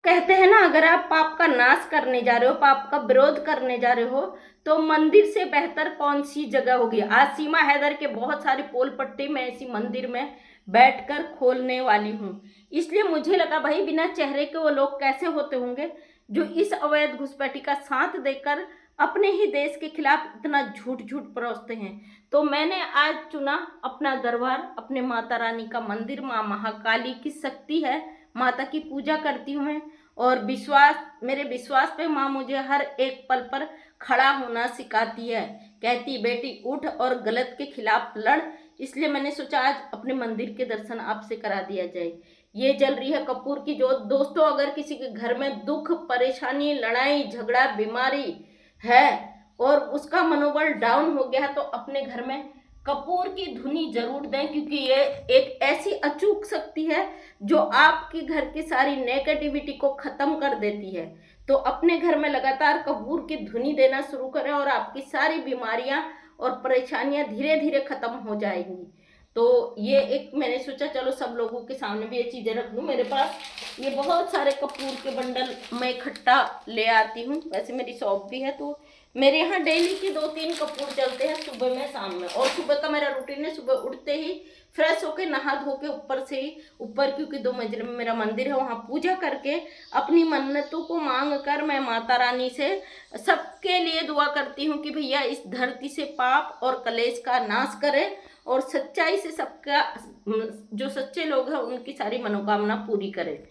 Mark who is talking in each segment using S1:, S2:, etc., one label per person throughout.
S1: कहते हैं ना, अगर आप पाप का नाश करने जा रहे हो, पाप का विरोध करने जा रहे हो, तो मंदिर से बेहतर कौन सी जगह होगी। आज सीमा हैदर के बहुत सारी पोल पट्टी मैं इसी मंदिर में बैठकर खोलने वाली हूँ। इसलिए मुझे लगा भाई, बिना चेहरे के वो लोग कैसे होते होंगे जो इस अवैध घुसपैठी का साथ देकर अपने ही देश के खिलाफ इतना झूठ झूठ परोसते हैं। तो मैंने आज चुना अपना दरबार, अपने माता रानी का मंदिर, माँ महाकाली की शक्ति है, माता की पूजा करती हूँ मैं। और विश्वास, मेरे विश्वास पे माँ मुझे हर एक पल पर खड़ा होना सिखाती है। कहती बेटी उठ और गलत के खिलाफ लड़। इसलिए मैंने सोचा आज अपने मंदिर के दर्शन आपसे करा दिया जाए। ये जल रही है कपूर की जोत। दोस्तों, अगर किसी के घर में दुख, परेशानी, लड़ाई झगड़ा, बीमारी है और उसका मनोबल डाउन हो गया है, तो अपने घर में कपूर की धुनी जरूर दें, क्योंकि ये एक ऐसी अचूक शक्ति है जो आपकी घर की सारी नेगेटिविटी को खत्म कर देती है। तो अपने घर में लगातार कपूर की धुनी देना शुरू करें और आपकी सारी बीमारियां और परेशानियां धीरे धीरे खत्म हो जाएंगी। तो ये एक मैंने सोचा चलो सब लोगों के सामने भी ये चीजें रख दूं। मेरे पास ये बहुत सारे कपूर के बंडल मैं इकट्ठा ले आती हूँ। वैसे मेरी शॉप भी है, तो मेरे यहाँ डेली की 2-3 कपूर चलते हैं, सुबह में शाम में। और सुबह का मेरा रूटीन है, सुबह उठते ही फ्रेश होके नहा धो के ऊपर से ही ऊपर, क्योंकि 2 मंजिल में मेरा मंदिर है, वहाँ पूजा करके अपनी मन्नतों को मांग कर मैं माता रानी से सबके लिए दुआ करती हूँ कि भैया इस धरती से पाप और कलेश का नाश करे और सच्चाई से सबका, जो सच्चे लोग हैं उनकी सारी मनोकामना पूरी करे।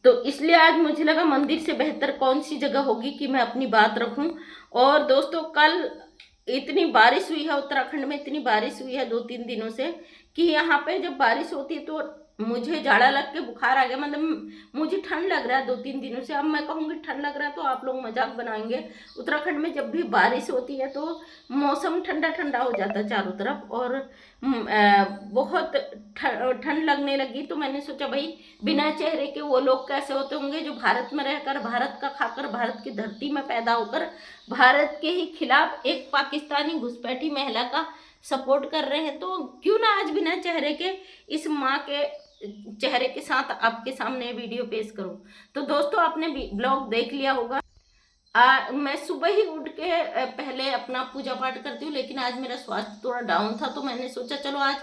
S1: तो इसलिए आज मुझे लगा मंदिर से बेहतर कौन सी जगह होगी कि मैं अपनी बात रखूं। और दोस्तों, कल इतनी बारिश हुई है उत्तराखंड में, इतनी बारिश हुई है 2-3 दिनों से कि यहाँ पे जब बारिश होती है तो मुझे झाड़ा लग के बुखार आ गया। मतलब मुझे ठंड लग रहा है 2-3 दिनों से। अब मैं कहूँगी ठंड लग रहा है तो आप लोग मजाक बनाएंगे। उत्तराखंड में जब भी बारिश होती है तो मौसम ठंडा ठंडा हो जाता है चारों तरफ, और बहुत ठंड लगने लगी। तो मैंने सोचा भाई, बिना चेहरे के वो लोग कैसे होते होंगे जो भारत में रहकर, भारत का खाकर, भारत की धरती में पैदा होकर भारत के ही खिलाफ एक पाकिस्तानी घुसपैठी महिला का सपोर्ट कर रहे हैं। तो क्यों ना आज बिना चेहरे के इस माँ के चेहरे के साथ आपके सामने वीडियो पेश करूं। तो दोस्तों, आपने ब्लॉग देख लिया होगा। मैं सुबह ही उठ के पहले अपना पूजा पाठ करती हूँ, लेकिन आज मेरा स्वास्थ्य थोड़ा डाउन था, तो मैंने सोचा चलो आज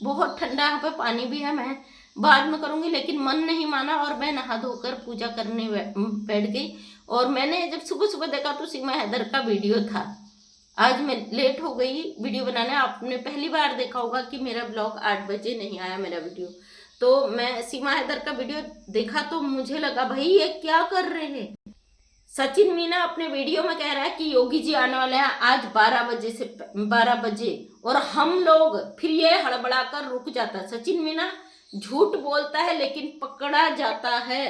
S1: बहुत ठंडा यहाँ पे पानी भी है, मैं बाद में करूँगी। लेकिन मन नहीं माना और मैं नहा धोकर पूजा करने बैठ गई। और मैंने जब सुबह सुबह देखा तो सीमा हैदर का वीडियो था। आज मैं लेट हो गई वीडियो बनाने। आपने पहली बार देखा होगा कि मेरा ब्लॉग 8 बजे नहीं आया मेरा वीडियो। तो मैं सीमा हैदर का वीडियो देखा तो मुझे लगा भाई ये क्या कर रहे हैं। सचिन मीना अपने वीडियो में कह रहा है कि योगी जी आने वाले हैं आज 12 बजे, और हम लोग फिर ये हड़बड़ा कर रुक जाता है। सचिन मीना झूठ बोलता है लेकिन पकड़ा जाता है।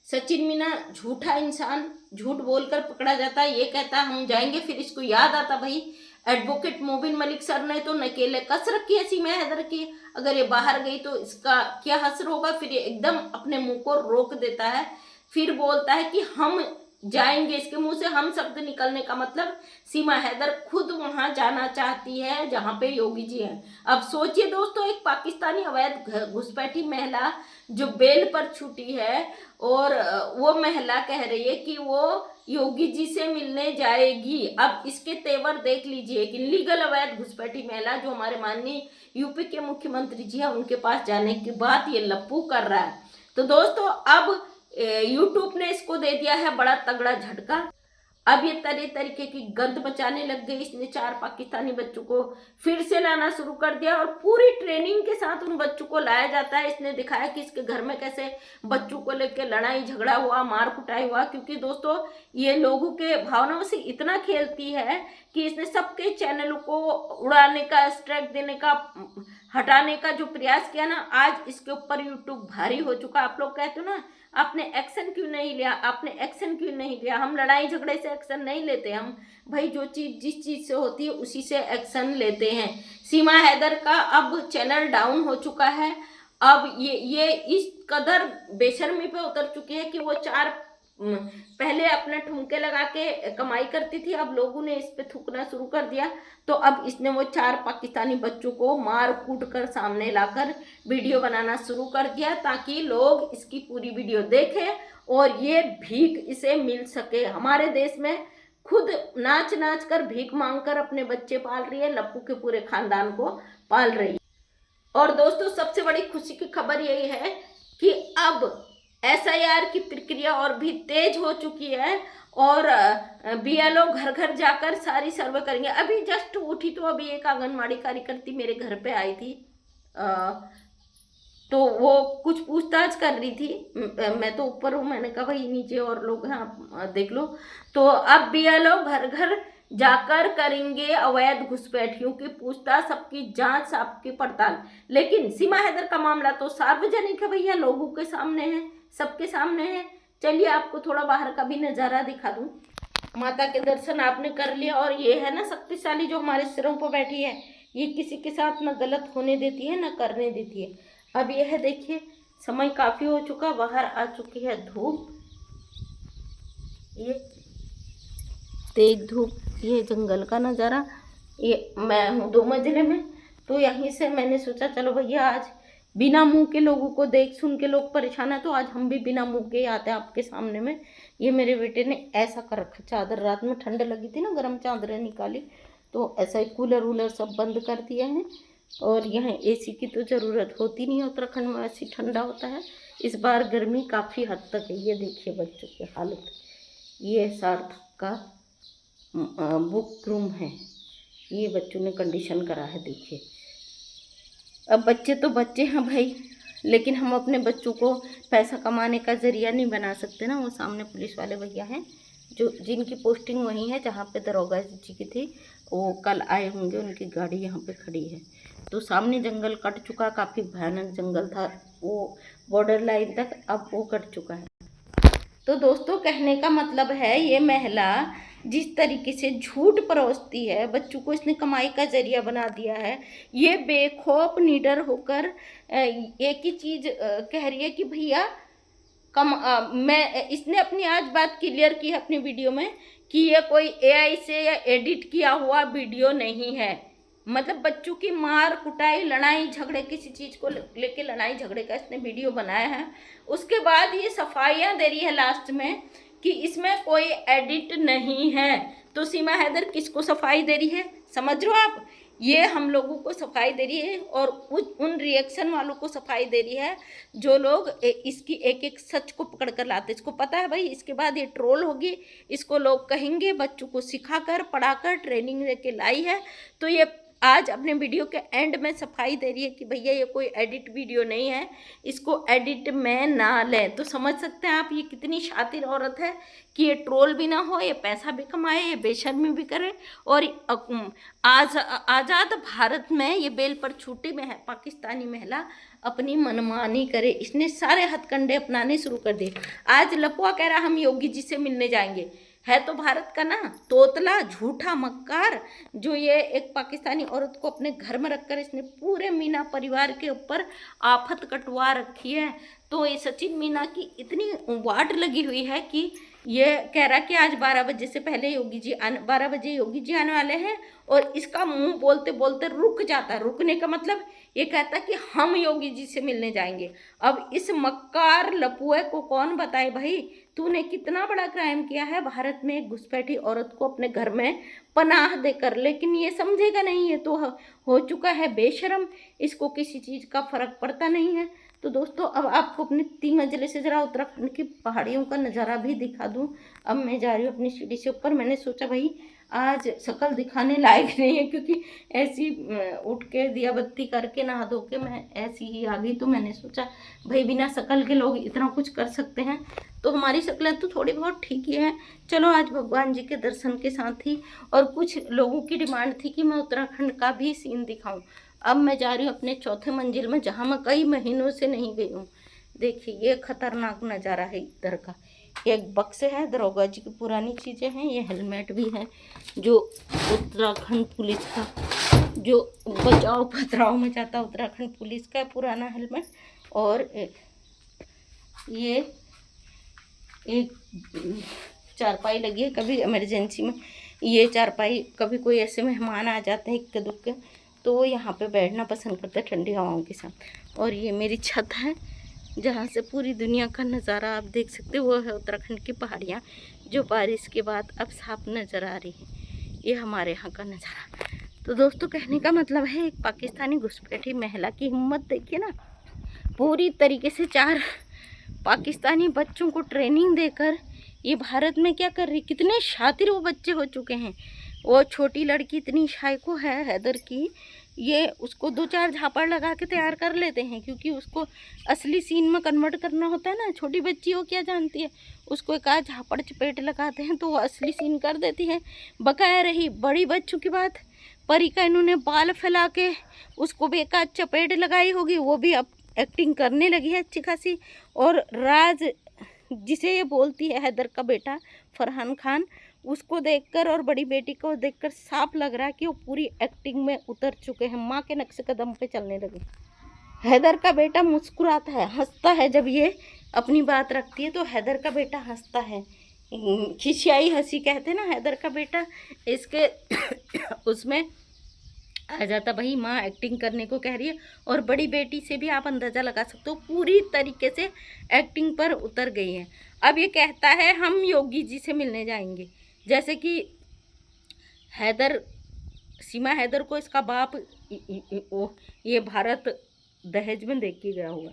S1: सचिन मीना झूठा इंसान, झूठ बोलकर पकड़ा जाता है। ये कहता है हम जाएंगे, फिर इसको याद आता भाई एडवोकेट मोबिन मलिक सर ने तो नकेले कस रखी है सीमा हैदर की, अगर ये बाहर गई तो इसका क्या हसर होगा। फिर ये एकदम अपने मुंह को रोक देता है, फिर बोलता है कि हम जाएंगे। इसके मुंह से हम शब्द निकलने का मतलब सीमा हैदर खुद वहां जाना चाहती है जहां पे योगी जी हैं। अब सोचिए दोस्तों, एक पाकिस्तानी अवैध घुसपैठी महिला जो बेल पर छूटी है, और वो महिला कह रही है कि वो योगी जी से मिलने जाएगी। अब इसके तेवर देख लीजिए, एक इलीगल अवैध घुसपैठी महिला जो हमारे माननीय यूपी के मुख्यमंत्री जी हैं उनके पास जाने के बाद ये लप्पू कर रहा है। तो दोस्तों, अब यूट्यूब ने इसको दे दिया है बड़ा तगड़ा झटका। अब ये तरह तरीके की गंद बचाने लग गई। इसने 4 पाकिस्तानी बच्चों को फिर से लाना शुरू कर दिया और पूरी ट्रेनिंग के साथ उन बच्चों को लाया जाता है। इसने दिखाया कि इसके घर में कैसे बच्चों को लेकर लड़ाई झगड़ा हुआ, मार कुटाई हुआ, क्योंकि दोस्तों ये लोगों के भावनाओं से इतना खेलती है कि इसने सबके चैनलों को उड़ाने का, स्ट्राइक देने का, हटाने का जो प्रयास किया ना, आज इसके ऊपर यूट्यूब भारी हो चुका। आप लोग कहते हो ना आपने एक्शन क्यों नहीं लिया, आपने एक्शन क्यों नहीं लिया। हम लड़ाई झगड़े से एक्शन नहीं लेते, हम भाई जो चीज जिस चीज से होती है उसी से एक्शन लेते हैं। सीमा हैदर का अब चैनल डाउन हो चुका है। अब ये इस कदर बेशर्मी पे उतर चुकी है कि वो 4 पहले अपने ठुमके लगा के कमाई करती थी, अब लोगों ने इस पे थूकना शुरू कर दिया। तो अब इसने वो 4 पाकिस्तानी बच्चों को मार कूट कर सामने लाकर वीडियो बनाना शुरू कर दिया, ताकि लोग इसकी पूरी वीडियो देखें और ये भीख इसे मिल सके। हमारे देश में खुद नाच नाच कर भीख मांग कर अपने बच्चे पाल रही है, लप्पू के पूरे खानदान को पाल रही है। और दोस्तों, सबसे बड़ी खुशी की खबर यही है कि अब SIR की प्रक्रिया और भी तेज हो चुकी है और BLO घर घर जाकर सारी सर्वे करेंगे। अभी जस्ट उठी तो अभी एक आंगनबाड़ी कार्यकर्ती मेरे घर पे आई थी, तो वो कुछ पूछताछ कर रही थी। मैं तो ऊपर हूँ, मैंने कहा भाई नीचे और लोग हैं, आप देख लो। तो अब BLO घर घर जाकर करेंगे अवैध घुसपैठियों की पूछताछ, सबकी जांच, सबकी पड़ताल। लेकिन सीमा हैदर का मामला तो सार्वजनिक है भैया, लोगों के सामने है, सबके सामने है। चलिए आपको थोड़ा बाहर का भी नज़ारा दिखा दूं। माता के दर्शन आपने कर लिया, और ये है ना शक्तिशाली जो हमारे सिरों पर बैठी है, ये किसी के साथ न गलत होने देती है न करने देती है। अब यह है, देखिए समय काफ़ी हो चुका, बाहर आ चुकी है धूप, ये तेज धूप, ये जंगल का नज़ारा। ये मैं हूँ 2 मंजिले में, तो यहीं से मैंने सोचा चलो भैया आज बिना मुंह के लोगों को देख सुन के लोग परेशान है, तो आज हम भी बिना मुंह के आते हैं आपके सामने में। ये मेरे बेटे ने ऐसा कर रखा, चादर रात में ठंड लगी थी ना, गर्म चादरें निकाली, तो ऐसा ही कूलर वूलर सब बंद कर दिया है। और यहाँ AC की तो ज़रूरत होती नहीं है, उत्तराखंड में ऐसी ठंडा होता है। इस बार गर्मी काफ़ी हद तक है। ये देखिए बच्चों की हालत, ये सार्थक का बुक रूम है, ये बच्चों ने कंडीशन करा है, देखिए। अब बच्चे तो बच्चे हैं भाई, लेकिन हम अपने बच्चों को पैसा कमाने का ज़रिया नहीं बना सकते ना। वो सामने पुलिस वाले भैया हैं जो जिनकी पोस्टिंग वहीं है जहाँ पे दरोगा जी की थी, वो कल आए होंगे, उनकी गाड़ी यहाँ पे खड़ी है। तो सामने जंगल कट चुका, काफ़ी भयानक जंगल था वो बॉर्डर लाइन तक, अब वो कट चुका है। तो दोस्तों, कहने का मतलब है, ये महिला जिस तरीके से झूठ परोसती है, बच्चों को इसने कमाई का जरिया बना दिया है। ये बेखौफ निडर होकर एक ही चीज़ कह रही है कि भैया इसने अपनी आज बात क्लियर की है अपनी वीडियो में कि ये कोई AI से या एडिट किया हुआ वीडियो नहीं है। मतलब बच्चों की मार कुटाई, लड़ाई झगड़े, किसी चीज़ को लेके लड़ाई झगड़े का इसने वीडियो बनाया है। उसके बाद ये सफाइयाँ दे रही है लास्ट में कि इसमें कोई एडिट नहीं है। तो सीमा हैदर किसको सफाई दे रही है, समझ लो आप? ये हम लोगों को सफाई दे रही है और उन रिएक्शन वालों को सफाई दे रही है जो लोग इसकी एक एक सच को पकड़ कर लाते। इसको पता है भाई इसके बाद ये ट्रोल होगी, इसको लोग कहेंगे, बच्चों को सिखाकर पढ़ाकर ट्रेनिंग देके लाई है। तो ये आज अपने वीडियो के एंड में सफाई दे रही है कि भैया ये कोई एडिट वीडियो नहीं है, इसको एडिट में ना लें। तो समझ सकते हैं आप ये कितनी शातिर औरत है कि ये ट्रोल भी ना हो, ये पैसा भी कमाए, ये बेशर्मी भी करे, और आज़ाद भारत में ये बेल पर छूटी में है पाकिस्तानी महिला अपनी मनमानी करे। इसने सारे हथकंडे अपनाने शुरू कर दिए। आज लपुआ कह रहा हम योगी जी से मिलने जाएंगे, है तो भारत का ना तोतला, झूठा, मक्कार, जो ये एक पाकिस्तानी औरत को अपने घर में रखकर इसने पूरे मीना परिवार के ऊपर आफत कटवा रखी है। तो ये सचिन मीना की इतनी वाट लगी हुई है कि ये कह रहा कि आज 12 बजे से पहले 12 बजे योगी जी आने वाले हैं, और इसका मुंह बोलते बोलते रुक जाता है। रुकने का मतलब ये कहता कि हम योगी जी से मिलने जाएंगे। अब इस मक्कार लपुए को कौन बताए भाई, तूने कितना बड़ा क्राइम किया है भारत में एक घुसपैठी औरत को अपने घर में पनाह देकर। लेकिन ये समझेगा नहीं, ये तो हो चुका है बेशरम, इसको किसी चीज़ का फर्क पड़ता नहीं है। तो दोस्तों, अब आपको अपनी 3 मंजिले से ज़रा उत्तराखंड की पहाड़ियों का नज़ारा भी दिखा दूं। अब मैं जा रही हूँ अपनी सीढ़ी से ऊपर। मैंने सोचा भाई आज शक्ल दिखाने लायक नहीं है, क्योंकि ऐसी उठ के दिया बत्ती करके नहा धो के मैं ऐसी ही आ गई। तो मैंने सोचा भाई बिना शक्ल के लोग इतना कुछ कर सकते हैं, तो हमारी शक्लें तो थोड़ी बहुत ठीक ही हैं। चलो आज भगवान जी के दर्शन के साथ ही, और कुछ लोगों की डिमांड थी कि मैं उत्तराखंड का भी सीन दिखाऊं। अब मैं जा रही हूँ अपने 4थे मंजिल में, जहाँ मैं कई महीनों से नहीं गई हूँ। देखिए ये खतरनाक नज़ारा है इधर का। एक बक्से है, दरोगा जी की पुरानी चीज़ें हैं, ये हेलमेट भी है जो उत्तराखंड पुलिस का, जो बचाव पथराव में जाता उत्तराखंड पुलिस का पुराना हेलमेट। और ये एक चारपाई लगी है। कभी इमरजेंसी में ये चारपाई, कभी कोई ऐसे मेहमान आ जाते हैं इक्के दुक्के, तो वो यहाँ पे बैठना पसंद करते हैं ठंडी हवाओं के साथ। और ये मेरी छत है जहाँ से पूरी दुनिया का नज़ारा आप देख सकते हो। वो है उत्तराखंड की पहाड़ियाँ जो बारिश के बाद अब साफ नज़र आ रही है। ये हमारे यहाँ का नज़ारा। तो दोस्तों कहने का मतलब है, एक पाकिस्तानी घुसपैठी महिला की हिम्मत देखिए ना, पूरी तरीके से 4 पाकिस्तानी बच्चों को ट्रेनिंग देकर ये भारत में क्या कर रही। कितने शातिर वो बच्चे हो चुके हैं। वो छोटी लड़की इतनी शाइको है हैदर की, ये उसको 2-4 झापड़ लगा के तैयार कर लेते हैं, क्योंकि उसको असली सीन में कन्वर्ट करना होता है ना। छोटी बच्ची वो क्या जानती है, उसको एक आध झापड़ चपेट लगाते हैं तो वो असली सीन कर देती है। बकाया रही बड़ी बच्चों की बात, परी का इन्होंने बाल फैला के उसको भी एक आध चपेट लगाई होगी, वो भी अब एक्टिंग करने लगी है अच्छी खासी। और राज जिसे ये बोलती है हैदर का बेटा फरहान खान, उसको देखकर और बड़ी बेटी को देखकर साफ लग रहा है कि वो पूरी एक्टिंग में उतर चुके हैं, माँ के नक्शे कदम पे चलने लगे। हैदर का बेटा मुस्कुराता है, हंसता है। जब ये अपनी बात रखती है तो हैदर का बेटा हंसता है, खिसियाई हंसी कहते हैं ना हैदर का बेटा। इसके उसमें आ जाता, भाई माँ एक्टिंग करने को कह रही है। और बड़ी बेटी से भी आप अंदाज़ा लगा सकते हो, पूरी तरीके से एक्टिंग पर उतर गई है। अब ये कहता है हम योगी जी से मिलने जाएंगे, जैसे कि हैदर, सीमा हैदर को इसका बाप ये भारत दहेज में देख के गया हुआ।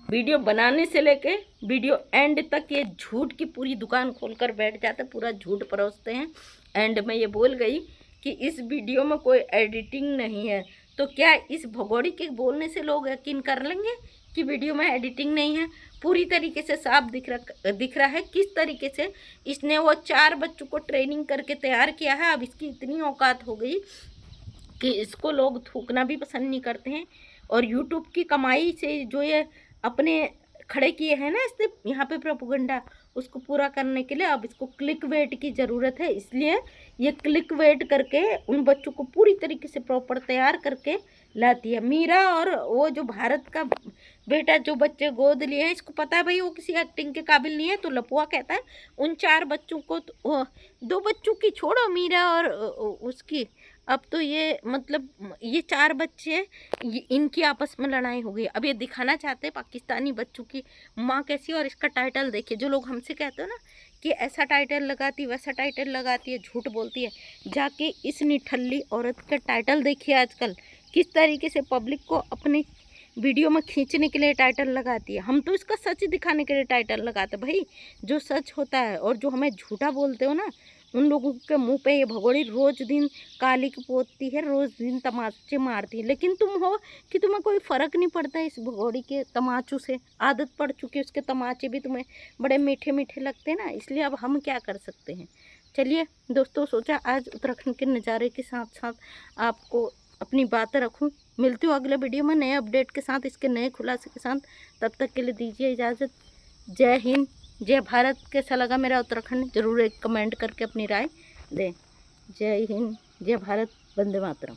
S1: वीडियो बनाने से लेके वीडियो एंड तक ये झूठ की पूरी दुकान खोलकर बैठ जाते, पूरा झूठ परोसते हैं। एंड में ये बोल गई कि इस वीडियो में कोई एडिटिंग नहीं है, तो क्या इस भगोड़ी के बोलने से लोग यकीन कर लेंगे कि वीडियो में एडिटिंग नहीं है? पूरी तरीके से साफ दिख रहा है किस तरीके से इसने वो 4 बच्चों को ट्रेनिंग करके तैयार किया है। अब इसकी इतनी औकात हो गई कि इसको लोग थूकना भी पसंद नहीं करते हैं। और यूट्यूब की कमाई से जो ये अपने खड़े किए हैं ना इसने यहाँ पे प्रोपेगेंडा, उसको पूरा करने के लिए अब इसको क्लिक वेट की ज़रूरत है। इसलिए ये क्लिक वेट करके उन बच्चों को पूरी तरीके से प्रॉपर तैयार करके लाती है। मीरा और वो जो भारत का बेटा जो बच्चे गोद लिए हैं, इसको पता है भाई वो किसी एक्टिंग के काबिल नहीं है, तो लपुआ कहता है उन 4 बच्चों को, 2 बच्चों की छोड़ो मीरा और उसकी, अब तो ये मतलब ये 4 बच्चे इनकी आपस में लड़ाई हो गई। अब ये दिखाना चाहते हैं पाकिस्तानी बच्चों की माँ कैसी। और इसका टाइटल देखिए, जो लोग हमसे कहते हो ना कि ऐसा टाइटल लगाती वैसा टाइटल लगाती है, झूठ बोलती है, जाके इस निठल्ली औरत का टाइटल देखिए आजकल किस तरीके से पब्लिक को अपने वीडियो में खींचने के लिए टाइटल लगाती है। हम तो इसका सच दिखाने के लिए टाइटल लगाते भाई, जो सच होता है। और जो हमें झूठा बोलते हो ना, उन लोगों के मुंह पे ये भगोड़ी रोज दिन काली पोतती है, रोज दिन तमाचे मारती है। लेकिन तुम हो कि तुम्हें कोई फ़र्क नहीं पड़ता इस भगोड़ी के तमाचों से, आदत पड़ चुकी है उसके तमाचे भी तुम्हें बड़े मीठे मीठे लगते हैं ना, इसलिए अब हम क्या कर सकते हैं। चलिए दोस्तों, सोचा आज उत्तराखंड के नज़ारे के साथ साथ आपको अपनी बातें रखूं। मिलती हूँ अगले वीडियो में नए अपडेट के साथ, इसके नए खुलासे के साथ। तब तक के लिए दीजिए इजाज़त। जय हिंद, जय भारत। कैसा लगा मेरा उत्तराखंड ज़रूर एक कमेंट करके अपनी राय दें। जय हिंद, जय भारत, वंदे मातरम।